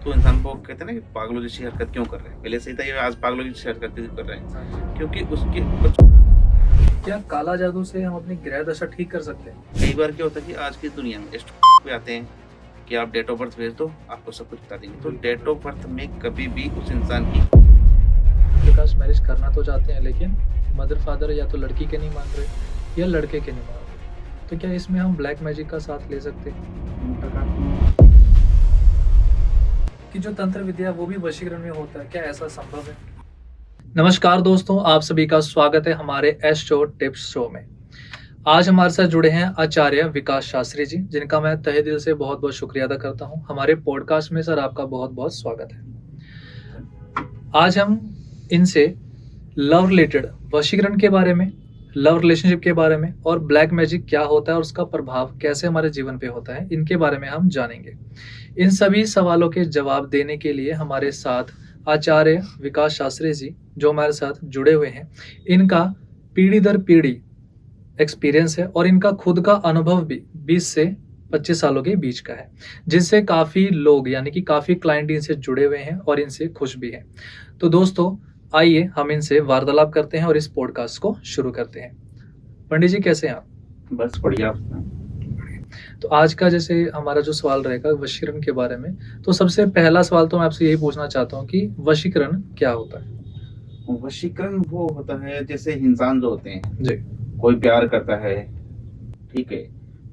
तो इंसान को कहते हैं ना कि पागलों जैसी हरकत क्यों कर रहे हैं। पहले सही था, ये आज पागलों जैसी हरकत क्यों कर रहे हैं, क्योंकि उसके कुछ क्या काला जादू से हम अपनी ग्रह दशा ठीक कर सकते हैं? कई बार क्या होता है कि आज की दुनिया में इस पे आते हैं कि आप डेट ऑफ बर्थ भेज दो, आपको सब कुछ बता देंगे। तो डेट ऑफ बर्थ में कभी भी उस इंसान की विकास मैरिज करना तो चाहते हैं, लेकिन मदर फादर या तो लड़की के नहीं मान रहे या लड़के के नहीं मान रहे। तो क्या इसमें हम ब्लैक मैजिक का साथ ले सकते हैं? कि जो तंत्र विद्या वो भी वशीकरण में होता है, क्या ऐसा संभव है? नमस्कार दोस्तों, आप सभी का स्वागत है हमारे एस्ट्रो टिप्स शो में। आज हमारे साथ जुड़े हैं आचार्य विकास शास्त्री जी, जिनका मैं तहे दिल से बहुत बहुत शुक्रिया अदा करता हूं। हमारे पॉडकास्ट में सर आपका बहुत बहुत स्वागत है। आज हम इनसे लव रिलेटेड वशीकरण के बारे में, लव रिलेशनशिप के बारे में और ब्लैक मैजिक क्या होता है और उसका प्रभाव कैसे हमारे जीवन पे होता है, इनके बारे में हम जानेंगे। इन सभी सवालों के जवाब देने के लिए हमारे साथ आचार्य विकास शास्त्री जी जो हमारे साथ जुड़े हुए हैं। इनका पीढ़ी दर पीढ़ी एक्सपीरियंस है और इनका खुद का अनुभव भी 20 से 25 सालों के बीच का है, जिससे काफ़ी लोग यानी कि काफ़ी क्लाइंट इनसे जुड़े हुए हैं और इनसे खुश भी हैं। तो दोस्तों, आइए हम इनसे वार्तालाप करते हैं और इस पॉडकास्ट को शुरू करते हैं। पंडित जी, कैसे हैं आप? बस बढ़िया। तो आज का जैसे हमारा जो सवाल रहेगा वशीकरण के बारे में, तो सबसे पहला सवाल तो मैं आपसे यही पूछना चाहता हूँ कि वशीकरण क्या होता है? वशीकरण वो होता है जैसे इंसान जो होते हैं जी कोई प्यार करता है, ठीक है,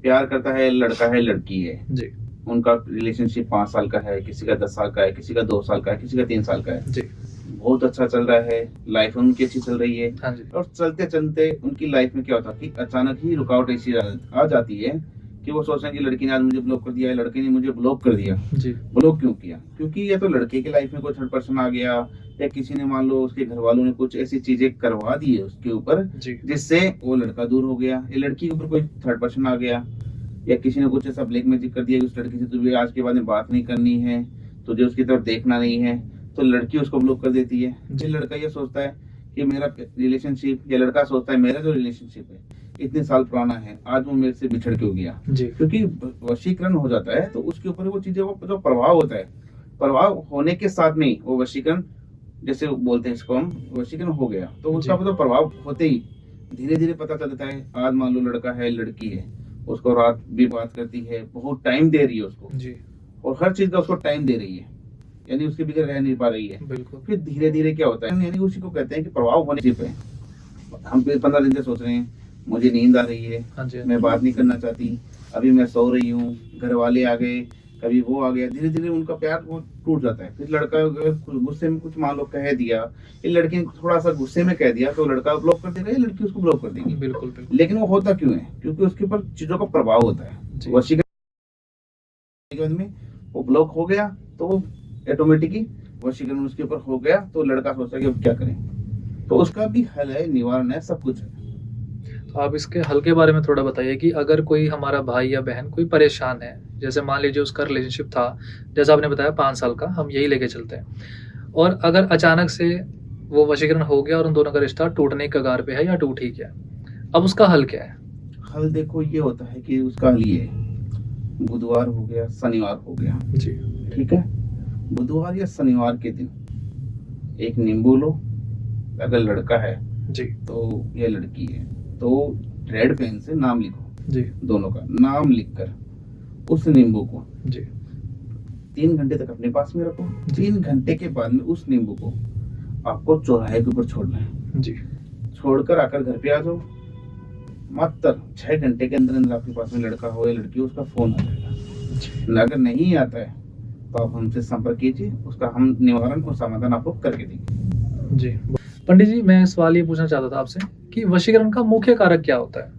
प्यार करता है, लड़का है लड़की है, जी उनका रिलेशनशिप 5 साल का है, किसी का 10 साल का है, किसी का 2 साल का है, किसी का 3 साल का है। जी बहुत अच्छा चल रहा है, लाइफ उनकी अच्छी चल रही है। हाँ जी और चलते चलते उनकी लाइफ में क्या होता है कि अचानक ही रुकावट ऐसी आ जाती है कि वो सोच रहे हैं कि लड़की ने आज मुझे ब्लॉक कर दिया है, लड़के ने मुझे ब्लॉक कर दिया। जी ब्लॉक क्यों किया? क्योंकि या तो लड़के की लाइफ में कोई थर्ड पर्सन आ गया, या किसी ने मान लो उसके घर वालों ने कुछ ऐसी चीजें करवा दी है उसके ऊपर जी जिससे वो लड़का दूर हो गया, या लड़की के ऊपर कोई थर्ड पर्सन आ गया, या किसी ने कुछ ऐसा ब्लैक मैजिक कर दिया कि उस लड़की से तुझे आज के बाद में बात नहीं करनी है, तुझे उसकी तरफ देखना नहीं है, तो लड़की उसको ब्लॉक कर देती है। फिर लड़का ये सोचता है कि मेरा रिलेशनशिप, या लड़का सोचता है मेरा जो रिलेशनशिप है इतने साल पुराना है, आज वो मेरे से बिछड़ क्यों गया। जी क्योंकि वशीकरण हो जाता है तो उसके ऊपर वो चीजें, वो जो प्रभाव होता है, प्रभाव होने के साथ में ही वो वशीकरण, जैसे बोलते हैं इसको हम, वशीकरण हो गया तो उसका तो प्रभाव होते ही धीरे धीरे पता चलता है। आज मान लो लड़का है लड़की है, उसको रात भी बात करती है, बहुत टाइम दे रही है उसको, जी और हर चीज का उसको टाइम दे रही है, यानी उसके बगैर रह नहीं पा रही है। बिल्कुल। फिर धीरे धीरे क्या होता है, यानी उसी को कहते हैं कि प्रभाव होने पे हम 15 दिन से सोच रहे हैं मुझे नींद आ रही है, हाँ जी मैं बात नहीं करना चाहती, अभी मैं सो रही हूँ, घर वाले आ गए, कभी वो आ गया, धीरे धीरे उनका प्यार वो टूट जाता है। फिर लड़का अगर गुस्से में कुछ मान लो कह दिया, ये लड़की ने थोड़ा सा गुस्से में कह दिया, तो लड़का ब्लॉक कर देगा, ये लड़की उसको ब्लॉक कर देगी। बिल्कुल बिल्कुल। लेकिन वो होता क्यों है? क्योंकि उसके ऊपर चीजों का प्रभाव होता है। वशीकरण में वो ब्लॉक हो गया तो वो ऑटोमेटिकली वशीकरण उसके ऊपर हो गया, तो लड़का सोचता है कि अब क्या करें। तो उसका भी हल है, निवारण है, सब कुछ है। तो आप इसके हल के बारे में थोड़ा बताइए कि अगर कोई हमारा भाई या बहन कोई परेशान है, जैसे मान लीजिए उसका रिलेशनशिप था, जैसा आपने बताया 5 साल का, हम यही लेके चलते हैं, और अगर अचानक से वो वशीकरण हो गया और उन दोनों का रिश्ता टूटने के कगार पे है या टूट ही गया, अब उसका हल क्या है? हल देखो ये होता है कि उसका हल ये है, बुधवार हो गया, शनिवार हो गया, जी ठीक है, बुधवार या शनिवार के दिन एक नींबू लो, अगर लड़का है जी तो या लड़की है तो रेड पेन से नाम लिखो, जी दोनों का नाम लिखकर उस नींबू को जी 3 घंटे तक अपने पास में रखो। 3 घंटे के बाद में उस नींबू को आपको चौराहे के ऊपर छोड़ना है। जी छोड़कर आकर घर पे आ जाओ, मात्र 6 घंटे के अंदर अंदर आपके पास में लड़का हो या लड़की हो, उसका फोन आ जाएगा। अगर नहीं आता है तो आप हमसे संपर्क कीजिए, उसका हम निवारण और समाधान आपको करके देंगे। जी। पंडित जी, मैं सवाल ये पूछना चाहता था आपसे कि वशीकरण का मुख्य कारक क्या होता है?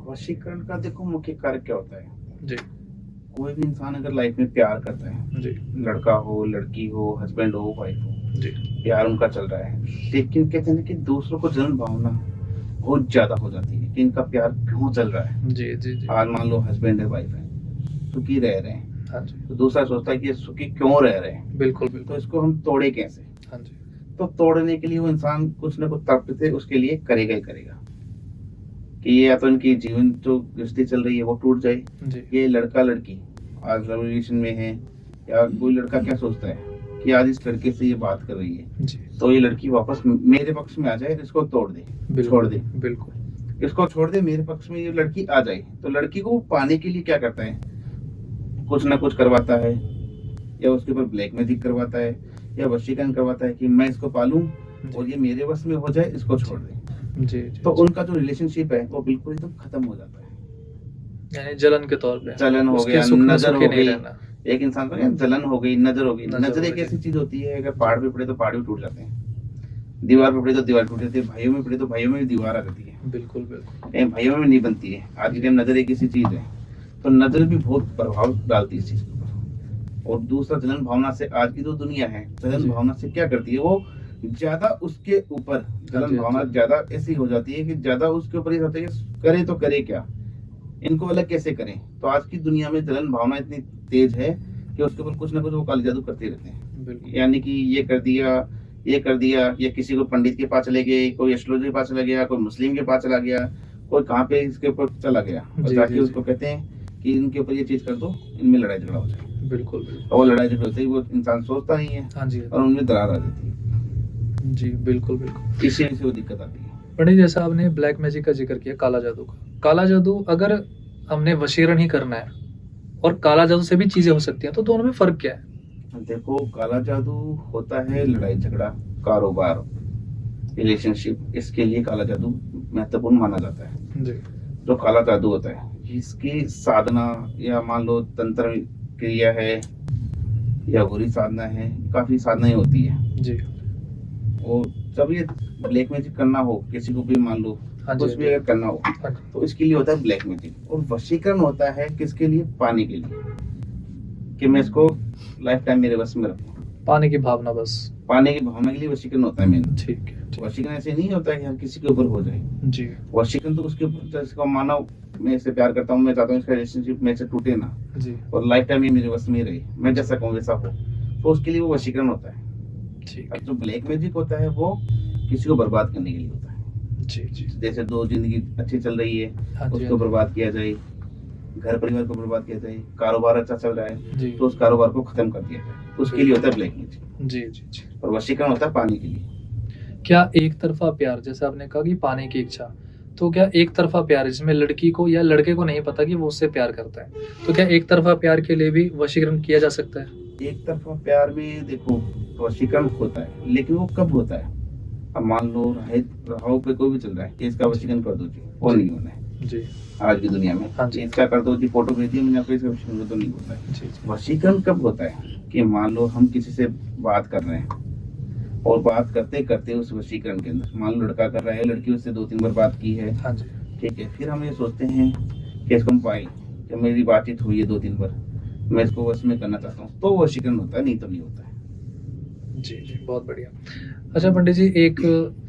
वशीकरण का देखो मुख्य कारक क्या होता है, जी कोई भी इंसान अगर लाइफ में प्यार करता है, जी लड़का हो लड़की हो, हस्बैंड हो वाइफ हो, जी प्यार उनका चल रहा है, लेकिन कहते हैं ना कि दूसरों को जलन भावना बहुत ज्यादा हो जाती है कि इनका प्यार क्यों चल रहा है। जी जी जी आज मान लो हस्बैंड है वाइफ है, सुखी रह रहे हैं, हाँ जी तो दूसरा सोचता है कि ये सुखी क्यों रह रहे हैं, बिल्कुल तो बिल्कुल। इसको हम तोड़े कैसे। हाँ जी तो तोड़ने के लिए वो इंसान कुछ ना कुछ तर्क से उसके लिए करेगा ही करेगा कि ये या तो इनकी जीवन जो रिश्ते चल रही है वो टूट जाए, जी ये लड़का लड़की आज रिलेशन में है, या कोई लड़का क्या सोचता है कि आज इस लड़के से ये बात कर रही है जी तो ये लड़की वापस मेरे पक्ष में आ जाए, इसको तोड़ दे, छोड़ दे, बिल्कुल इसको छोड़ दे, मेरे पक्ष में ये लड़की आ जाए। तो लड़की को पाने के लिए क्या करता है, कुछ ना कुछ करवाता है, या उसके ऊपर ब्लैक मैजिक करवाता है, या वशीकरण करवाता है कि मैं इसको पालूं और ये मेरे वश में हो जाए, इसको छोड़ दे। जी जी तो उनका जो रिलेशनशिप है वो बिल्कुल एकदम खत्म हो जाता है। यानी जलन के तौर पे जलन हो उसके गया, सुख में नजर सुखी हो नहीं गई, रहना। एक इंसान को क्या जलन हो गई, नजर हो गई। नजर नजर हो एक गई। ऐसी चीज होती है, अगर पहाड़ पे पड़े तो पहाड़ भी टूट जाते हैं, दीवार पे पड़े तो दीवार टूट जाती है, भाइयों में पड़े तो भाइयों में भी दीवार आ जाती है, बिल्कुल बिल्कुल भाइयों में नहीं बनती है। आज के टाइम नजर एक ऐसी चीज है, तो नजर भी बहुत प्रभाव डालती है इस चीज के ऊपर। और दूसरा जलन भावना से, आज की जो दुनिया है जी। जलन भावना से क्या करती है, वो ज्यादा उसके ऊपर हाँ जलन जी, भावना हाँ जी। ज्यादा ऐसी हो जाती है कि ज्यादा उसके ऊपर ये होता है कि करे तो करे क्या, इनको अलग कैसे करें। तो आज की दुनिया में जलन भावना इतनी तेज है कि उसके ऊपर कुछ ना कुछ वो काली जादू करते रहते हैं। बिल्कुल यानी कि ये कर दिया, ये कर दिया, या किसी को पंडित के पास चले गए, कोई एस्ट्रोलॉजर के पास चला गया, कोई मुस्लिम के पास चला गया, कोई कहाँ पे इसके ऊपर चला गया, और जी, जाके जी, उसको कहते हैं कि इनके ऊपर ये चीज कर दो, इनमें लड़ाई झगड़ा हो जाए। बिल्कुल बिल्कुल और वो लड़ाई झगड़ा होते ही वो इंसान सोचता नहीं है हाँ जी और उनमें दरार आ जाती है, जी बिल्कुल बिल्कुल। इसी वजह से वो दिक्कत आती है। पंडित जैसा आपने ब्लैक मैजिक का जिक्र किया, काला जादू का। काला जादू अगर हमने वशीकरण ही करना है और काला जादू से भी चीजें हो सकती हैं, तो दोनों में फर्क क्या है? देखो, काला जादू होता है लड़ाई झगड़ा, कारोबार, रिलेशनशिप, इसके लिए काला जादू महत्वपूर्ण माना जाता है। जी जो काला जादू होता है इसकी साधना, या मान लो तंत्र क्रिया है या बुरी साधना है, काफी साधनाएं होती है। जी और जब ये ब्लैक मैजिक करना हो किसी को भी, मान लो हाँ जी, कुछ भी अगर करना हो, हाँ जी। तो इसके लिए होता है ब्लैक मैजिक। और वशीकरण होता है किसके लिए, पाने के लिए, कि मैं इसको लाइफ टाइम मेरे बस में रखूं, पाने की भावना बस। पाने की भावना के लिए वशीकरण होता है मेन। ठीक है ठीक। वशीकरण ऐसे नहीं होता है कि हर किसी के ऊपर हो जाए। जी वशीकरण तो उसके ऊपर, जिसको मानो मैं इससे प्यार करता हूँ, मैं चाहता हूँ इसका रिलेशनशिप मेरे से टूटे ना, जी और लाइफ टाइम ये मेरे बस में रहे, मैं जैसा कहूँ वैसा हो, तो उसके लिए वो वशीकरण होता है। ठीक और है। जो ब्लैक मैजिक होता है वो किसी को बर्बाद करने के लिए होता है। जी जी जैसे दो जिंदगी अच्छी चल रही है, हाँ जी उसको बर्बाद किया जाए, घर परिवार को बर्बाद किया जाए, कारोबार अच्छा चल रहा है जी तो उस कारोबार को खत्म कर दिया जाए, उसके लिए होता है ब्लैक मैजिक। जी जी जी। और वशीकरण होता है पाने के लिए। क्या एक तरफा प्यार, जैसे आपने कहा कि पाने की इच्छा, तो क्या एक तरफा प्यार जिसमें लड़की को या लड़के को नहीं पता कि वो उससे प्यार करता है, तो क्या एक तरफा प्यार के लिए भी वशीकरण किया जा सकता है? एक तरफा प्यार में देखो वशीकरण होता है, लेकिन वो कब होता है, अब मान लो राह पे कोई भी चल रहा है कि इसका वशीकरण कर दो जी, वो नहीं होना है जी आज की दुनिया में। हाँ जी। इसका कर दो जी, फोटो भेज दी मैंने आपको, इसका वशीकरण तो नहीं होता है। जी जी वशीकरण कब होता है कि मान लो हम किसी से बात कर रहे हैं, और बात करते करते उस वशीकरण के अंदर, मान लो लड़का कर रहा है, लड़की उससे 2-3 बार बात की है, हाँ जी ठीक है, फिर हम ये सोचते हैं कि इसको हम पाए, जब मेरी बातचीत हुई है 2-3 बार, मैं इसको वश में करना चाहता हूँ, तो वशीकरण होता है, नहीं तो नहीं होता है। जी जी बहुत बढ़िया। अच्छा पंडित जी, एक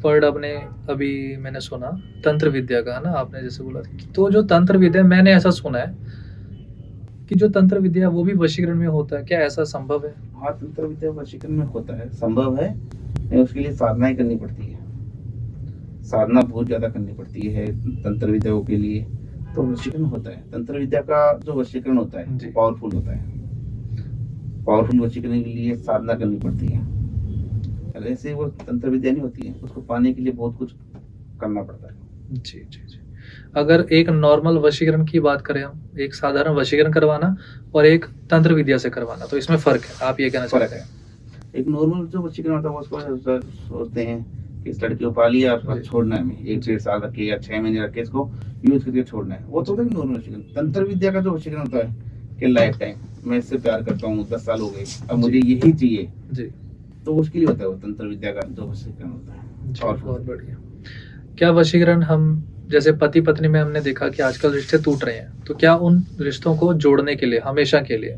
वर्ड आपने अभी मैंने सुना तंत्र विद्या का, है ना, आपने जैसे बोला, तो जो तंत्र विद्या, मैंने ऐसा सुना है कि जो तंत्र विद्या वो भी वशीकरण में होता है, क्या ऐसा संभव है? हाँ, तंत्र विद्या वशीकरण में होता है, संभव है, लेकिन उसके लिए साधनाएं करनी पड़ती है, साधना बहुत ज्यादा करनी पड़ती है तंत्र विद्याओं के लिए, तो वशीकरण होता है। तंत्र विद्या का जो वशीकरण होता जी। है पावरफुल होता है, पावरफुल वशीकरण के लिए साधना करनी पड़ती है, ऐसे वो तंत्र विद्या नहीं होती है, उसको पाने के लिए बहुत कुछ करना पड़ता है। जी जी जी। अगर एक नॉर्मल वशीकरण की बात करें हम, एक साधारण वशीकरण करवाना और एक तंत्र विद्या से करवाना, तो इसमें फर्क है, आप ये कहना फर्क चाहते हैं? है। एक नॉर्मल जो वशीकरण होता है वो उसको सोचते हैं कि इस लड़की को पाली है, उसको जी। छोड़ना है, हमें 1-1.5 साल रखे या 6 महीने रखे, इसको यूज करके छोड़ना है, वो तो होता है नॉर्मल वशीकरण। तंत्र विद्या का जो वशीकरण होता है कि लाइफ टाइम मैं इससे प्यार करता हूँ, 10 साल हो गए, अब मुझे यही चाहिए, जी तो उसके लिए होता है वो तंत्र विद्या का जो वशीकरण होता है। जी और बहुत बढ़िया। क्या वशीकरण हम, जैसे पति पत्नी में हमने देखा कि आजकल रिश्ते टूट रहे हैं, तो क्या उन रिश्तों को जोड़ने के लिए हमेशा के लिए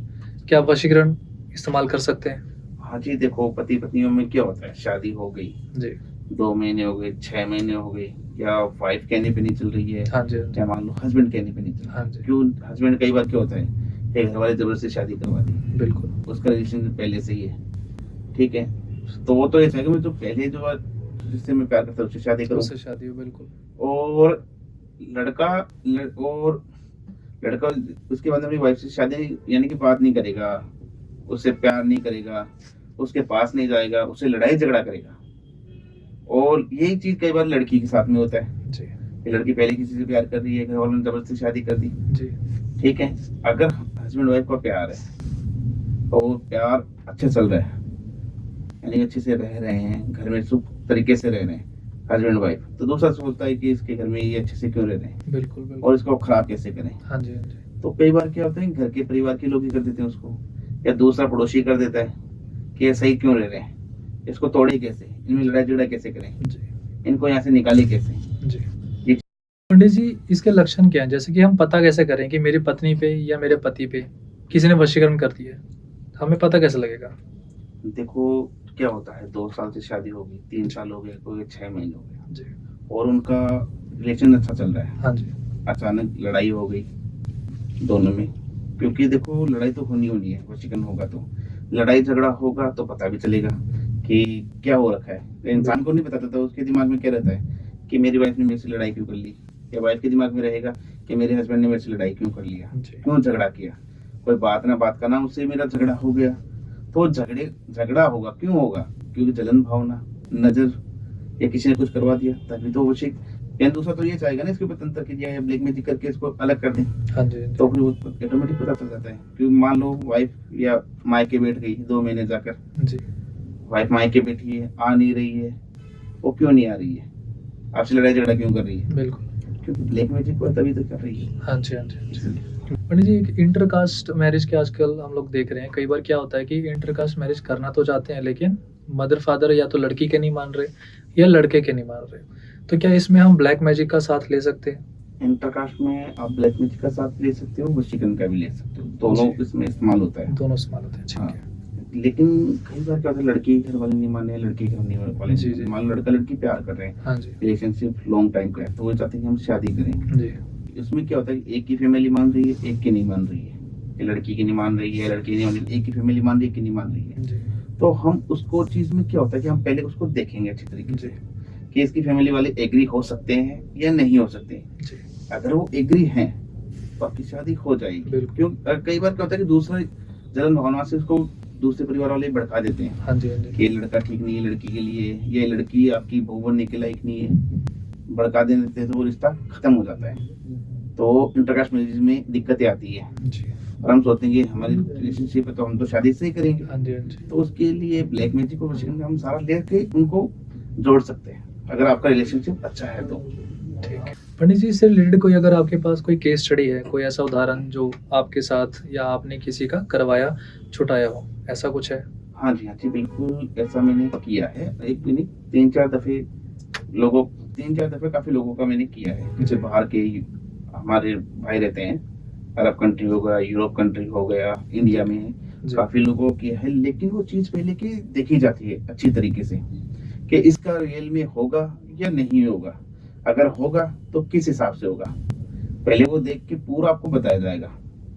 क्या वशीकरण इस्तेमाल कर सकते हैं? हाँ जी, देखो पति पत्नियों में क्या होता है, शादी हो गई, जी 2 महीने हो गए, 6 महीने हो गए, या वाइफ कहने पे नहीं चल रही है, हाँ जी हाँ जी, या मान लो हस्बैंड कहने पे नहीं चल रहा हाँ है। जी क्यों हस्बैंड, कई बार क्या होता है कि घर वाले जबरदस्ती शादी करवा दी, बिल्कुल उसका रिलेशन पहले से ही है, ठीक है, तो वो तो ये चाहेगा मैं जो पहले जो जिससे मैं प्यार करता हूँ उससे शादी करूँ, उससे शादी हो, बिल्कुल और लड़का उसके बाद अपनी वाइफ से शादी यानी कि बात नहीं करेगा, उससे प्यार नहीं करेगा, उसके पास नहीं जाएगा, उससे लड़ाई झगड़ा करेगा। और यही चीज कई बार लड़की के साथ में होता है जी कि लड़की पहले किसी से प्यार कर रही है, घर वालों ने जबरदस्ती शादी कर दी। जी ठीक है, अगर हस्बैंड वाइफ का प्यार है और प्यार अच्छा चल रहा है, यानी अच्छे से रह रहे हैं, घर में सुख तरीके से रह रहे हैं हस्बैंड वाइफ, तो दूसरा सोचता है कि इसके घर में ये अच्छे से क्यों रह रहे हैं बिल्कुल बिल्कुल। और इसको खराब कैसे करें। हाँ जी हाँ जी तो कई बार क्या होता है, घर के परिवार के लोग ही कर देते हैं उसको, या दूसरा पड़ोसी कर देता है कि ये सही क्यों रह रहे हैं, इसको तोड़े कैसे, इनमें लड़ाई झगड़ा कैसे करें, जी इनको यहाँ से निकाले कैसे। जी। ये पंडित जी, इसके लक्षण क्या हैं? जैसे कि हम पता कैसे करें कि मेरी पत्नी पे या मेरे पति पे किसी ने वशीकरण कर दिया है? हमें पता कैसे लगेगा? देखो क्या होता है, 2 साल से शादी होगी, 3 साल हो गए, कोई 6 महीने हो गए जी और उनका रिलेशन अच्छा चल रहा है, हाँ जी अचानक लड़ाई हो गई दोनों में। क्योंकि देखो लड़ाई तो होनी होनी है, वशीकरण होगा तो लड़ाई झगड़ा होगा तो पता भी चलेगा कि क्या हो रखा है। तो इंसान को नहीं पता चलता उसके दिमाग में क्या रहता है कि मेरी वाइफ ने मेरे से लड़ाई क्यों कर ली, या वाइफ के दिमाग में रहेगा कि मेरे हस्बैंड ने मेरे से लड़ाई क्यों कर लिया, जी क्यों झगड़ा किया, कोई बात ना बात का ना उससे मेरा झगड़ा हो गया। तो झगड़ा होगा, क्यों होगा, क्योंकि जलन भावना, नजर, या किसी ने कुछ करवा दिया, तभी तो वो शिक। या दूसरा तो ये चाहेगा ना इसके ऊपर तंत्र किया या ब्लैक मैजिक करके इसको अलग कर दें, हाँ जी तो फिर वो ऑटोमेटिक पता चल जाता है। क्योंकि मान लो वाइफ या मायके बैठ गई 2 महीने जाकर, जी वाइफ मायके बैठी है, आ नहीं रही है, वो क्यों नहीं आ रही है, आपसे लड़ाई झगड़ा क्यों कर रही है, बिल्कुल। क्योंकि ब्लैक मैजिक को तभी तो कर रही है। हाँ जी हाँ जी हाँ जी। पंडित जी, एक इंटरकास्ट मैरिज के आजकल हम लोग देख रहे हैं, कई बार क्या होता है कि इंटरकास्ट मैरिज करना तो चाहते हैं लेकिन मदर फादर या तो लड़की के नहीं मान रहे या लड़के के नहीं मान रहे, तो क्या इसमें हम ब्लैक मैजिक का साथ ले सकते हैं? इंटरकास्ट में आप ब्लैक मैजिक का साथ ले सकते हो, वशीकरण का भी ले सकते हो, दोनों जी। इसमें इस्तेमाल होता है। दोनों इस्तेमाल होते हैं, ठीक हाँ। है। लेकिन कई बार क्या होता है, लड़की के घर वाले नहीं माने, लड़के के घर नहीं वाले जी, नहीं जी। माने। मान लो लड़का लड़की प्यार कर रहे हैं, हाँ जी रिलेशनशिप लॉन्ग टाइम का है, तो वो चाहते हैं कि हम शादी करें। जी इसमें क्या होता है कि एक की फैमिली मान रही है, एक की नहीं मान रही है, ये लड़की की नहीं मान रही है, लड़की नहीं मान रही है, एक की फैमिली मान रही है, एक की नहीं मान रही है। जी तो हम उसको चीज में क्या होता है कि हम पहले उसको देखेंगे अच्छी तरीके जी से कि इसकी फैमिली वाले एग्री हो सकते हैं या नहीं हो सकते हैं। जी अगर वो एग्री हैं तो आपकी शादी हो जाएगी। बिल्कुल। क्यों, कई बार क्या होता है कि दूसरा जलन भावना से उसको दूसरे परिवार वाले भड़का देते हैं हाँ जी हाँ जी कि ये लड़का ठीक नहीं है लड़की के लिए, ये लड़की आपकी बहू बनने के लायक नहीं है, भड़का देते हैं तो वो रिश्ता खत्म हो जाता है। तो इंटरकास्ट मैरिज में दिक्कतें आती है जी और हम सोचते हैं कि हमारी रिलेशनशिप है तो हम तो शादी से ही करेंगे। हाँ जी हाँ जी तो उसके लिए ब्लैक मैजिक और वशीकरण हम सारा लेके उनको जोड़ सकते हैं अगर आपका रिलेशनशिप अच्छा है तो। ठीक है। पंडित जी, इससे रिलेटेड कोई अगर आपके पास कोई केस स्टडी है, कोई ऐसा उदाहरण जो आपके साथ या आपने किसी का करवाया छुटाया हो, ऐसा कुछ है? हाँ जी बिल्कुल, ऐसा मैंने किया है। एक भी नहीं, 3-4 दफे काफी लोगों का मैंने किया है। जैसे बाहर के हमारे भाई रहते हैं, अरब कंट्री हो गया, यूरोप कंट्री हो गया, इंडिया में जी काफी लोगों की है। लेकिन वो चीज पहले की देखी जाती है अच्छी तरीके से कि इसका रियल में होगा या नहीं होगा। अगर होगा तो किस हिसाब से होगा, पहले वो देख के पूरा आपको बताया जाएगा।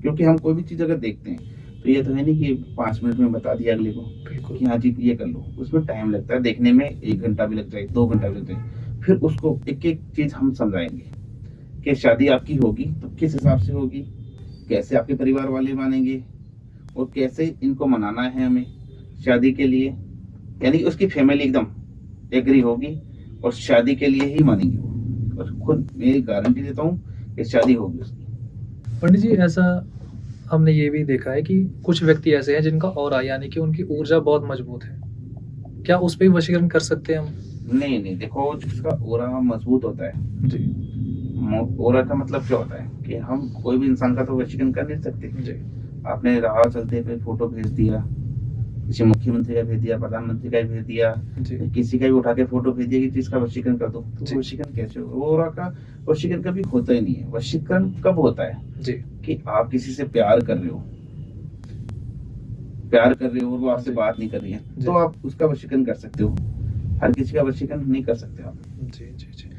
क्योंकि हम कोई भी चीज अगर देखते हैं तो ये तो है नहीं कि 5 मिनट में बता दिया अगले को बिल्कुल। कि हाँ जी ये कर लो। उसमें टाइम लगता है, देखने में 1 घंटा भी लग जाए, 2 घंटा भी लग जाए। फिर उसको एक एक चीज हम समझाएंगे कि शादी आपकी होगी तो किस हिसाब से होगी, कैसे आपके परिवार वाले मानेंगे और कैसे इनको मनाना है हमें शादी के लिए। यानी कि उसकी फैमिली एकदम एग्री होगी और शादी के लिए ही मानेंगे वो। और खुद मेरी गारंटी देता हूँ कि शादी होगी उसकी। पंडित जी, ऐसा हमने ये भी देखा है कि कुछ व्यक्ति ऐसे हैं जिनका ऑरा यानी कि उनकी ऊर्जा बहुत मजबूत है, क्या उस पे भी वशीकरण कर सकते हैं हम? नहीं, देखो जिसका ओरा मजबूत होता है, जी ओरा का मतलब क्या होता है कि हम कोई भी इंसान का तो वशीकरण कर नहीं सकते। जी आपने राह चलते पे फोटो भेज दिया, किसी मुख्यमंत्री का भेज दिया, प्रधानमंत्री का भेज दिया, जी किसी का भी उठा के फोटो भेज दिया कि जिसका वशीकरण कर दो, जी। तो वशीकरण कैसे होगा? वो ओरा का वशीकरण कभी होता ही नहीं है। वशीकरण कब होता है जी कि आप किसी से प्यार कर रहे हो और वो आपसे जी। बात नहीं कर रही है, जी। तो आप उसका वशीकरण कर सकते हो। हर किसी का वशीकरण नहीं कर सकते आप। जी जी जी।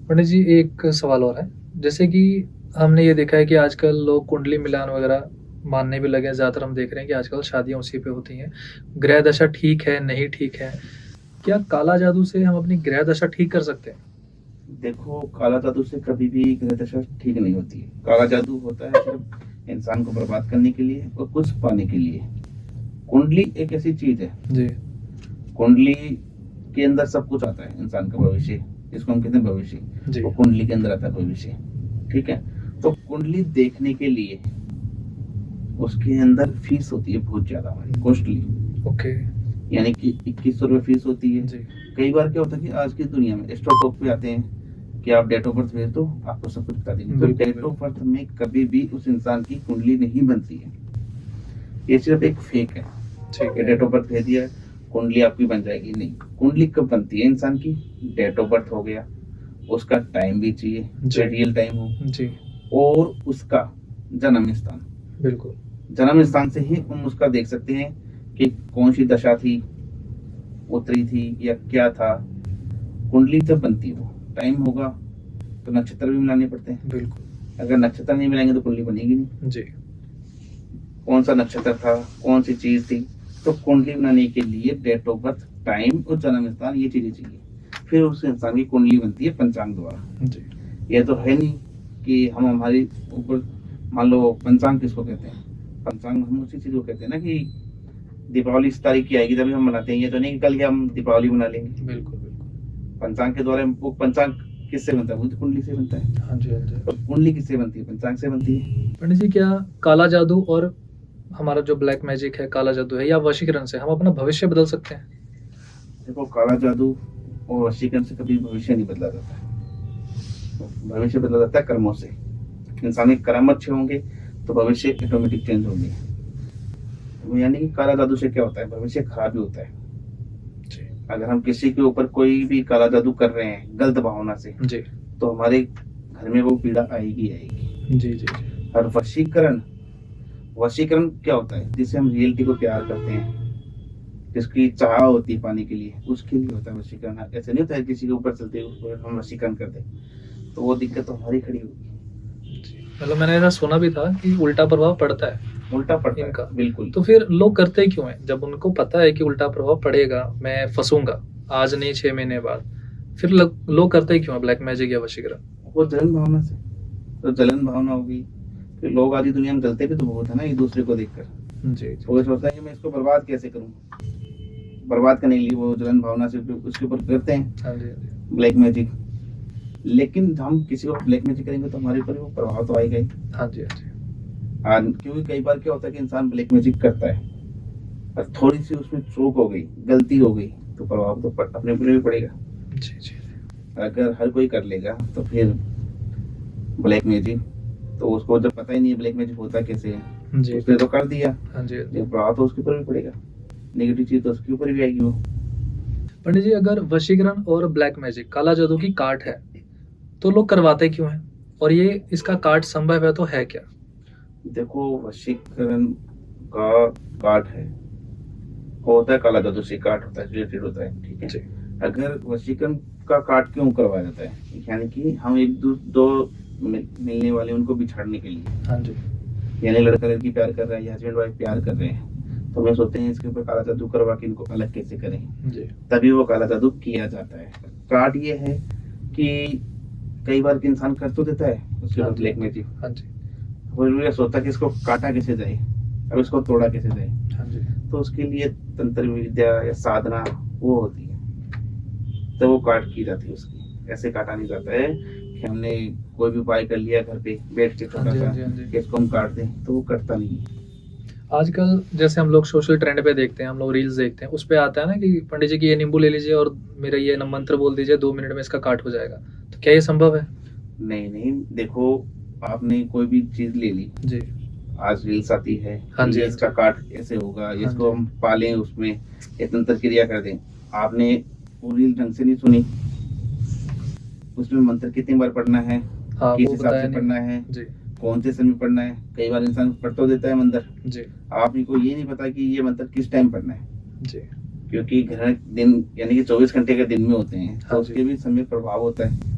पंडित जी, एक सवाल और है, जैसे कि हमने ये देखा है कि आजकल लोग कुंडली मिलान वगैरह मानने भी लगे हैं। ज़्यादातर हम देख रहे हैं कि आजकल शादियाँ उसी पे होती हैं। ग्रह दशा ठीक है, नहीं ठीक है, क्या काला जादू से हम अपनी ग्रह दशा ठीक कर सकते हैं? देखो काला जादू से कभी भी ग्रह दशा ठीक नहीं होती है। काला जादू होता है सिर्फ इंसान को बर्बाद करने के लिए और कुछ पाने के लिए। कुंडली एक ऐसी चीज है, जी कुंडली के अंदर सब कुछ आता है, इंसान का भविष्य, इसको हम कहते हैं भविष्य, जी वो कुंडली के अंदर आता है भविष्य। ठीक है, तो कुंडली देखने के लिए उसके अंदर फीस होती है बहुत ज्यादा, हमारी कॉस्टली, ओके यानी कि 2100 रुपये फीस होती है। जी कई बार क्या होता है कि आज की दुनिया में स्टॉक पे आते हैं कि आप डेट ऑफ बर्थ भेज दो, आपको सब कुछ बता देंगे। तो बिल्कुल, डेट ऑफ बर्थ में कभी भी उस इंसान की कुंडली नहीं बनती है, ये सिर्फ एक फेक है। ठीक ये है डेट ऑफ बर्थ भेज दिया, कुंडली आपकी बन जाएगी, नहीं। कुंडली कब बनती है इंसान की? डेट ऑफ बर्थ हो गया, उसका टाइम भी चाहिए जी। जो रियल टाइम हो, जी और उसका जन्म स्थान। बिल्कुल जन्म स्थान से ही हम उसका देख सकते हैं कि कौन सी दशा थी, उत्तरी थी या क्या था। कुंडली जब बनती है, वो टाइम होगा तो नक्षत्र भी मिलाने पड़ते हैं। बिल्कुल अगर नक्षत्र नहीं मिलाएंगे तो कुंडली बनेगी नहीं। जी कौन सा नक्षत्र था, कौन सी चीज थी, तो कुंडली बनाने के लिए डेट ऑफ बर्थ, टाइम और जन्म स्थान, ये चीजें चाहिए। फिर उस इंसान की कुंडली बनती है पंचांग द्वारा। जी ये तो है नहीं कि हम हमारी ऊपर, मान लो पंचांग किसको कहते हैं? पंचांग हम उसी चीज को कहते हैं ना कि दीपावली इस तारीख की आएगी तभी हम मनाते हैं। ये तो नहीं कि कल के हम दीपावली मना लेंगे। बिल्कुल बिल्कुल पंचांग के द्वारा वो पंचांग किससे बनता है? वो तो कुंडली से बनता है। हाँ जी हाँ जी। तो कुंडली किससे बनती है? पंचांग से बनती है। पंडित जी क्या काला जादू और हमारा जो ब्लैक मैजिक है, काला जादू है या वशीकरण से हम अपना भविष्य बदल सकते हैं? देखो, काला जादू और वशीकरण से कभी भविष्य नहीं बदला जाता है। भविष्य बदला जाता है कर्मों से। इंसान के कर्म अच्छे होंगे तो भविष्य ऑटोमेटिक चेंज होंगे। वो यानी कि काला जादू से क्या होता है? भविष्य खराब ही होता है। जी अगर हम किसी के ऊपर कोई भी काला जादू कर रहे हैं गलत भावना से, जी तो हमारे घर में वो पीड़ा आएगी आएगी। जी जी जी और वशीकरण, वशीकरण क्या होता है? जिसे हम रियलिटी को प्यार करते हैं, जिसकी चाह होती है पाने के लिए, उसके लिए होता है वशीकरण। ऐसे नहीं होता है किसी के ऊपर चलते हुए हम वशीकरण कर दें, तो वो दिक्कत तो हमारी खड़ी होगी। जी। मतलब मैंने ऐसा सुना भी था कि उल्टा प्रभाव पड़ता है उल्टा पड़ता इनका। है, बिल्कुल। तो फिर लोग करते क्यों हैं जब उनको पता है कि उल्टा प्रभाव पड़ेगा, मैं फंसूंगा आज नहीं 6 महीने बाद, फिर लोग करते क्यों हैं ब्लैक मैजिक या वशीकरण? वो जलन भावना से, तो जलन भावना होगी। फिर लोग आधी दुनिया में जलते भी तो बहुत है ना एक दूसरे को देखकर। जी जी वो सोचता है कि मैं इसको बर्बाद कैसे करूं, बर्बाद करने के लिए वो जलन भावना से उसके ऊपर करते हैं हाँ जी हाँ जी ब्लैक मैजिक। लेकिन हम किसी को ब्लैक मैजिक करेंगे तो हमारे ऊपर वो प्रभाव तो आएगा ही। हाँ जी हाँ जी क्योंकि कई बार क्या होता है कि इंसान ब्लैक मैजिक करता है और थोड़ी सी उसमें चूक हो गई, गलती हो गई, तो प्रभाव तो अपने ऊपर भी पड़ेगा। जी जी अगर हर कोई कर लेगा तो फिर ब्लैक मैजिक, तो उसको जब पता ही नहीं है ब्लैक मैजिक होता कैसे है, जी उसने तो कर दिया, हाँ जी हाँ जी। ये प्रभाव तो उसके ऊपर भी पड़ेगा। नेगेटिव चीज तो उसके ऊपर भी आएगी वो। पंडित जी अगर वशीकरण और ब्लैक मैजिक काला जादू की काट है तो लोग करवाते क्यों हैं, और ये इसका काट संभव है तो है क्या? देखो, वशीकरण का काट है, होता है काला जादू से काट होता है, रिलेटेड होता है। ठीक जी है, अगर वशीकरण का काट क्यों करवाया जाता है? यानी कि हम एक दो मिलने वाले उनको बिछाड़ने के लिए, हाँ जी यानी लड़का लड़की प्यार कर रहा है या हस्बैंड वाइफ प्यार कर रहे हैं, तो मैं सोचते हैं इसके ऊपर काला जादू करवा के इनको अलग कैसे करें, जी तभी वो काला जादू किया जाता है। काट ये है कि कई बार के इंसान कर तो देता है उसके हाँ बाद जी ब्लैक मैजिक, हाँ जी वो ये सोचता है कि इसको काटा कैसे जाए, अब इसको तोड़ा कैसे जाए, हाँ जी तो उसके लिए तंत्र विद्या या साधना वो होती है, तो वो काट की जाती है उसकी। ऐसे काटा नहीं जाता है कि हमने कोई भी उपाय कर लिया घर पे बैठ के हाँ छोटा जी सा हाँ जी हाँ जी। कि इसको हम काट दें, तो वो करता नहीं है। आजकल जैसे हम लोग सोशल ट्रेंड पे देखते हैं, हम लोग रील्स देखते हैं, उस पे आता है ना कि पंडित जी की ये नींबू ले लीजिए और मेरा ये मंत्र बोल दीजिए, 2 मिनट में इसका काट हो जाएगा। तो क्या ये संभव है? नहीं नहीं, देखो, आपने कोई भी चीज ले ली, जी आज रील्स आती है, हाँ जी, ये हाँ इसका जी। काट ऐसे होगा, हाँ इसको जी। हम पालें, उसमें ये तंत्र क्रिया कर दें। आपने वो रील ढंग से नहीं सुनी, उसमें मंत्र कितनी बार पढ़ना है, हाँ किस वो हिसाब बताया से नहीं। पढ़ना है, जी कौन से समय पढ़ना है। कई बार इंसान पढ़ तो देता है मंत्र, जी आपको ये नहीं पता कि ये मंत्र किस टाइम पढ़ना है, जी क्योंकि ग्रहण दिन यानी कि 24 घंटे के दिन में होते हैं, तो हाँ जी। उसके भी समय प्रभाव होता है।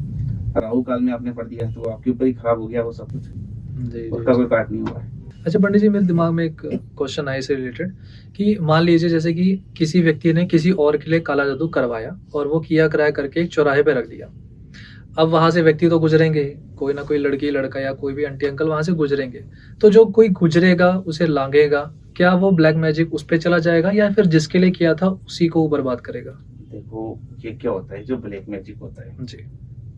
राहु काल में आपने पढ़ दिया तो आपके ऊपर ही खराब हो गया वो सब कुछ, जी उसका जी कोई काट नहीं हुआ है। अच्छा पंडित जी, मेरे दिमाग में एक क्वेश्चन आया इससे रिलेटेड कि मान लीजिए जैसे कि किसी व्यक्ति ने किसी और के लिए काला जादू करवाया और वो किया कराया करके एक चौराहे पे रख दिया। अब वहां से व्यक्ति तो गुजरेंगे, कोई ना कोई लड़की लड़का या कोई भी आंटी अंकल वहां से गुजरेंगे, तो जो कोई गुजरेगा उसे लांघेगा क्या वो ब्लैक मैजिक उस पे चला जाएगा या फिर जिसके लिए किया था उसी को वो बर्बाद करेगा? देखो ये क्या होता है, जो ब्लैक मैजिक होता है, जी।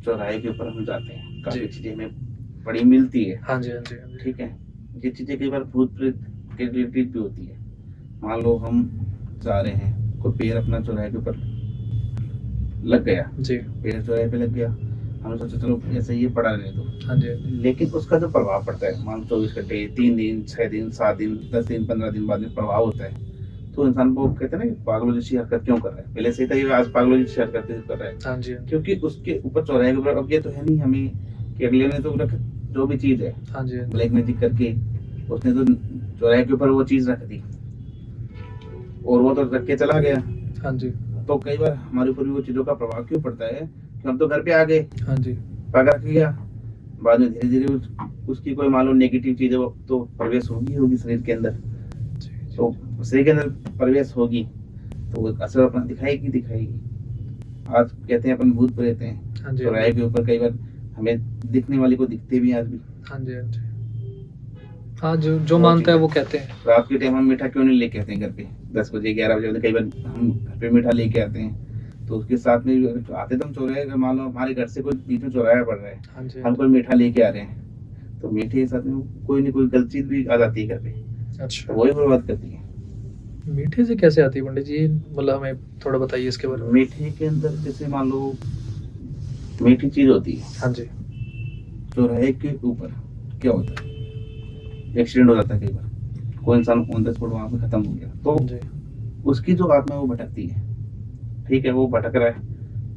चौराहे के ऊपर हम जाते हैं, काफी जी। चीजें हमें बड़ी मिलती है, हाँ जी, हाँ जी, हाँ जी। ठीक है। ये चीजें कई बार भूत प्रेत के रिलेटेड भी होती है। मान लो हम जा रहे हैं, कोई पेड़ अपना चौराहे के ऊपर लग गया, जी। पेड़ चौराहे पे लग गया, हमने सोचा चलो ऐसे ही पड़ा रहने दो, हाँ जी, हाँ जी। लेकिन उसका जो प्रभाव पड़ता है, मान लो 24 घंटे, 3 दिन, 6 दिन, 7 दिन, 10 दिन, 15 दिन बाद में प्रभाव होता है, तो इंसान को कहते हैं ना कि पागलों जैसी हरकत क्यों कर रहा है। पहले से था ये, आज पागलों जैसी हरकत कर रहा है, हाँ जी, हाँ जी। क्योंकि उसके ऊपर चौराहे के ऊपर अब ये तो है नहीं हमें कि अगले ने तो रख, जो भी चीज है हाँ जी, हाँ जी। ब्लैक मैजिक करके उसने तो चौराहे के ऊपर वो चीज रख दी और वो तो रख के चला गया। हाँ जी, तो कई बार हमारे ऊपर भी वो चीजों का प्रभाव क्यों पड़ता है कि हम तो घर पे आ गए, हाँ जी। पकड़ रख लिया, बाद में धीरे धीरे उसकी कोई मान लो नेगेटिव चीज है वो तो प्रवेश होगी शरीर के अंदर, जी, जी। तो शरीर के अंदर प्रवेश होगी तो वो असर अपना दिखाएगी। आज कहते हैं अपन भूत प्रेत हैं, हाँ जी, चौराहे के ऊपर कई बार हमें दिखने वाले को दिखते भी हैं आज भी। हाँ जी, हाँ जी। हाँ, जो मानता है वो कहते हैं। रात के टाइम हम मीठा क्यों नहीं लेके आते हैं घर पे, 10 बजे 11 बजे कई बार हम घर पे मीठा लेके आते हैं, तो उसके साथ में आते तो हम चौराहे, मान लो हमारे घर से कोई बीच में चौराहा पड़ रहा है, हाँ जी, हम कोई मीठा लेके आ रहे हैं, तो मीठे के साथ में कोई ना कोई गलत चीज भी आ जाती है घर पे, तो अच्छा। वही बर्बाद करती है। मीठे से कैसे आती है पंडित जी? मतलब हमें थोड़ा बताइए इसके बारे में। मीठे के अंदर जैसे मान लो मीठी चीज होती है, हाँ जी। चौराहे के ऊपर क्या होता है, एक्सीडेंट हो जाता है कई बार, कोई इंसान ऑन द स्पॉट वहां पे खत्म हो गया, तो जी। उसकी जो आत्मा है वो भटकती है, ठीक है, वो भटक रहा है,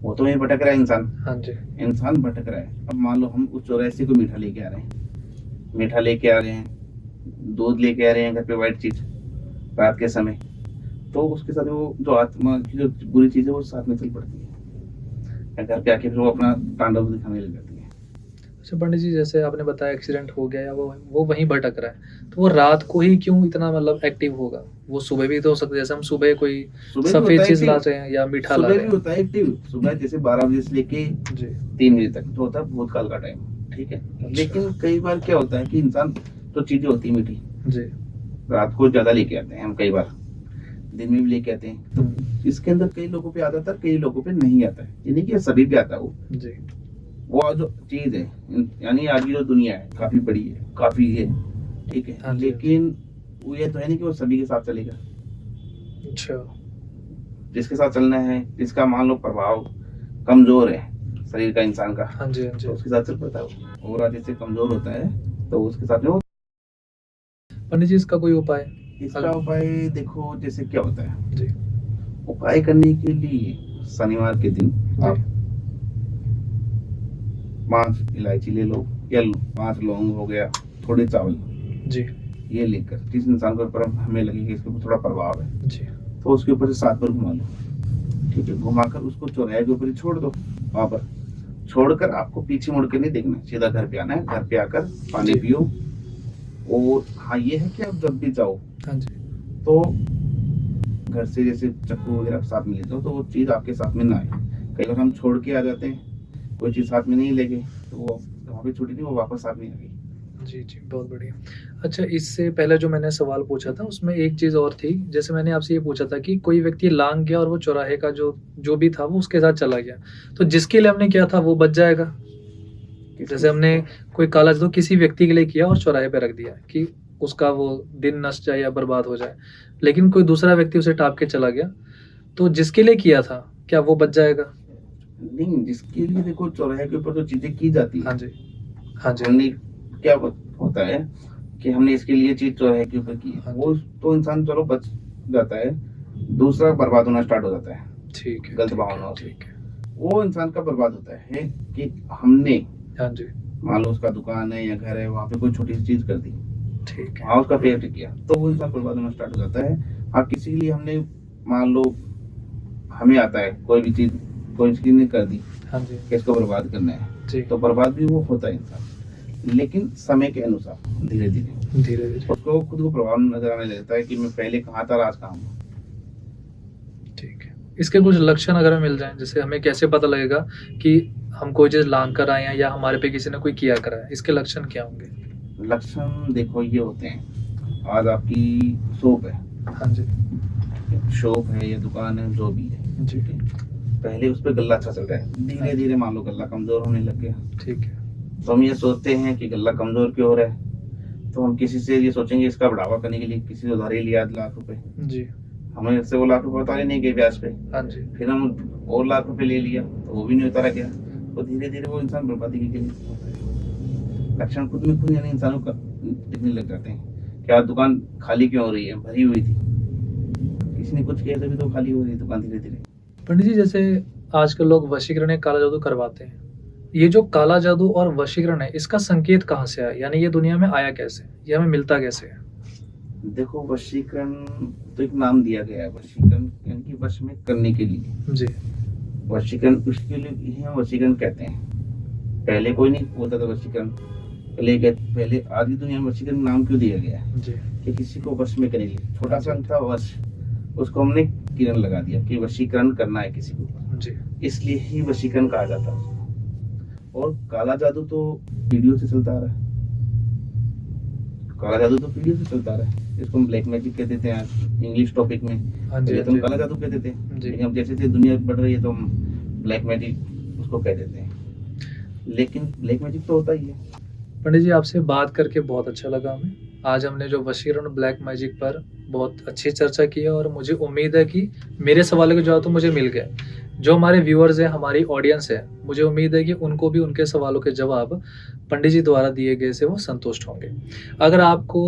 वो तो नहीं भटक रहा है इंसान, हाँ जी। इंसान भटक रहा है। अब मान लो हम उस चौराहे से कोई मीठा लेके आ रहे हैं, मीठा लेके आ रहे हैं, दूध लेके आ रहे हैं घर पे, व्हाइट चीज रात के समय, तो उसके साथ वो जो आत्मा की जो बुरी चीज है वो साथ में चल पड़ती है, घर पे आके फिर वो अपना तांडव दिखाने लग जाती है। अच्छा पंडित जी, जैसे आपने बताया एक्सीडेंट हो गया या वो वहीं भटक रहा है, तो वो रात को ही क्यों इतना मतलब एक्टिव होगा? वो सुबह भी तो हो सकता है, जैसे हम सुबह कोई सुबह भी सफेद होता है चीज ला एक्टिव, रहे हैं या मीठा ला सुबह रहे भी हैं। होता है एक्टिव, सुबह जैसे 12 बजे से लेके जी। 3 बजे तक जो होता है भूत काल का टाइम, ठीक है। लेकिन कई बार क्या होता है कि इंसान जो चीजें होती है मीठी जी। रात को ज्यादा लेके आते हैं हम, कई बार दिन में भी लेके आते हैं, तो इसके अंदर कई लोगों पे आता था, कई लोगों पे नहीं आता है, यानी कि सभी पे आता है वो। जी। वो जो चीज है, यानी आज की जो दुनिया है काफी बड़ी है, काफी है, ठीक है, हाँ जी, लेकिन वो ये तो है नहीं कि वो सभी के साथ चलेगा। अच्छा। जिसके साथ चलना है, जिसका मान लो प्रभाव कमजोर है शरीर का, इंसान का, हाँ जी, हाँ जी। तो उसके साथ चल पड़ता है वो, और जैसे कमजोर होता है तो उसके साथ में वो। पंडित जी, इसका कोई उपाय? इसका उपाय देखो जैसे क्या होता है, जी। उपाय करने के लिए शनिवार के दिन आप 5 इलायची ले लो, या 5 लौंग हो गया, थोड़े चावल, जी। ये लेकर जिस इंसान के ऊपर हमें लगे कि इसके ऊपर थोड़ा प्रभाव है, जी। तो उसके ऊपर से 7 बार घुमा लो, ठीक है, घुमाकर उसको चौराहे के ऊपर ही छोड़ दो, वहां पर छोड़कर आपको पीछे मुड़ के नहीं देखना, सीधा घर पे आना है, घर पे आकर पानी जी। पियो। और हाँ ये है कि आप जब भी जाओ हाँ जी। तो घर से जैसे चक्कू वगैरह साथ में ले जाओ, तो वो चीज आपके साथ में ना आए। कई बार हम छोड़ के आ जाते हैं, कोई चीज साथ में नहीं ले गए, तो वो वहाँ पे छूटी थी, वो वापस साथ में आ गई। जी, जी, बहुत बढ़िया। अच्छा, इससे पहले जो मैंने सवाल पूछा था उसमें एक चीज़ और थी, जैसे मैंने आपसे ये पूछा था कि कोई व्यक्ति लांग गया और वो चौराहे का जो भी था वो उसके साथ चला गया, तो जिसके लिए हमने किया था वो बच जाएगा? जैसे हमने कोई काला जादू किसी व्यक्ति के लिए किया और चौराहे पे रख दिया कि उसका वो दिन नष्ट जाए या बर्बाद हो जाए, लेकिन कोई दूसरा व्यक्ति उसे टाप के चला गया, तो जिसके लिए किया था क्या वो बच जाएगा? नहीं, जिसके लिए देखो चौराहे के ऊपर जो चीजें की जाती है, हाँ जी। हाँ जी। हमने क्या होता है कि हमने इसके लिए चीज चौराहे के ऊपर की, हाँ वो तो इंसान चलो बच जाता है, दूसरा बर्बाद होना स्टार्ट हो जाता है, ठीक है, गलत ठीक है, भावनाओं से। ठीक है। वो इंसान का बर्बाद होता है कि हमने हाँ जी, मान लो उसका दुकान है या घर है, वहाँ पे कोई छोटी सी चीज कर दी, ठीक है। वहाँ उसका पेट किया, तो वो इंसान बर्बाद होना स्टार्ट हो जाता है। हाँ किसी के लिए हमने मान लो हमें आता है कोई भी चीज, कोई चीज नहीं कर दी हाँ जी, कि इसको बर्बाद करना है, जी, तो बर्बाद भी वो होता है इंसान, लेकिन समय के अनुसार धीरे धीरे धीरे-धीरे, उसको खुद को प्रभाव नजर आने लगता है कि मैं पहले कहाँ था और आज कहाँ हूँ। ठीक है। इसके कुछ लक्षण अगर हमें मिल जाएँ, जैसे हमें कैसे पता लगेगा कि हम कोई चीज़ लांग कर आए हैं या हमारे पे किसी ने कोई किया करा है, इसके लक्षण क्या होंगे? लक्षण देखो ये होते हैं, आज आपकी शॉप है, हाँ जी शॉप है या दुकान है, जो भी है, जी पहले उस पर गल्ला अच्छा चल रहा है, धीरे धीरे मान लो गल्ला कमजोर होने लग गया, ठीक है तो हम ये सोचते हैं कि गल्ला कमजोर क्यों हो रहा है, तो हम किसी से ये सोचेंगे इसका बढ़ावा करने के लिए किसी से उधारी लिया ₹1,00,000, जी हमें इससे वो ₹1,00,000 उतारे नहीं गए ब्याज पे, हाँ जी फिर हम और ₹1,00,000 ले लिया तो वो भी नहीं उतारा गया, तो धीरे धीरे वो इंसान बर्बादी के लिए होता है। लक्षण खुद में खुद यानी इंसानों का दिखने लग जाते हैं, क्या दुकान खाली क्यों हो रही है, भरी हुई थी, किसी ने कुछ किया तभी तो खाली हो रही है दुकान धीरे धीरे। पंडित जी, जैसे आजकल लोग वशीकरण या काला जादू करवाते हैं, ये जो काला जादू और वशीकरण है, इसका संकेत कहाँ से आया, यानी ये दुनिया में आया कैसे, ये हमें मिलता कैसे है? देखो, वशीकरण तो एक नाम दिया गया है, वशीकरण यानी कि वश में करने के लिए, जी वशीकरण उसके लिए ही हम वशीकरण कहते हैं। पहले कोई नहीं बोलता था वशीकरण, पहले आज की दुनिया में वशीकरण नाम क्यों दिया गया है जी कि किसी को वश में करने के लिए, छोटा सा अंक था वश, उसको हमने किरण लगा दिया कि वशीकरण करना है किसी को, जी इसलिए ही वशीकरण कहा जाता है। और काला जादू तो पीढ़ियों से चलता आ रहा है, काला जादू तो पीढ़ियों से चलता आ रहा है, इसको हम ब्लैक मैजिक कहते थे आज इंग्लिश टॉपिक में, हाँ जी पहले तो हम काला जादू कहते थे, जी लेकिन अब जैसे जैसे दुनिया बढ़ रही है तो हम ब्लैक मैजिक उसको कह देते हैं, लेकिन ब्लैक मैजिक तो होता ही है। पंडित जी, आपसे बात करके बहुत अच्छा लगा हमें। आज हमने जो वशीकरण और ब्लैक मैजिक पर बहुत अच्छी चर्चा की है और मुझे उम्मीद है कि मेरे सवालों के जवाब तो मुझे मिल गए। जो हमारे व्यूअर्स हैं, हमारी ऑडियंस है, मुझे उम्मीद है कि उनको भी उनके सवालों के जवाब पंडित जी द्वारा दिए गए से वो संतुष्ट होंगे। अगर आपको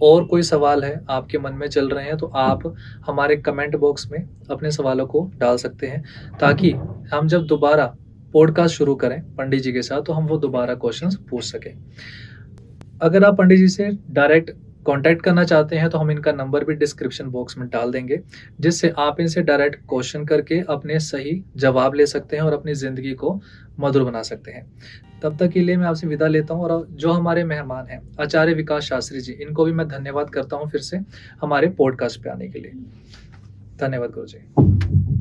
और कोई सवाल है, आपके मन में चल रहे हैं, तो आप हमारे कमेंट बॉक्स में अपने सवालों को डाल सकते हैं, ताकि हम जब दोबारा पॉडकास्ट शुरू करें पंडित जी के साथ तो हम वो दोबारा क्वेश्चंस पूछ सकें। अगर आप पंडित जी से डायरेक्ट कांटेक्ट करना चाहते हैं तो हम इनका नंबर भी डिस्क्रिप्शन बॉक्स में डाल देंगे, जिससे आप इनसे डायरेक्ट क्वेश्चन करके अपने सही जवाब ले सकते हैं और अपनी ज़िंदगी को मधुर बना सकते हैं। तब तक के लिए मैं आपसे विदा लेता हूँ और जो हमारे मेहमान हैं आचार्य विकास शास्त्री जी, इनको भी मैं धन्यवाद करता हूँ फिर से हमारे पॉडकास्ट पे आने के लिए। धन्यवाद गुरु जी।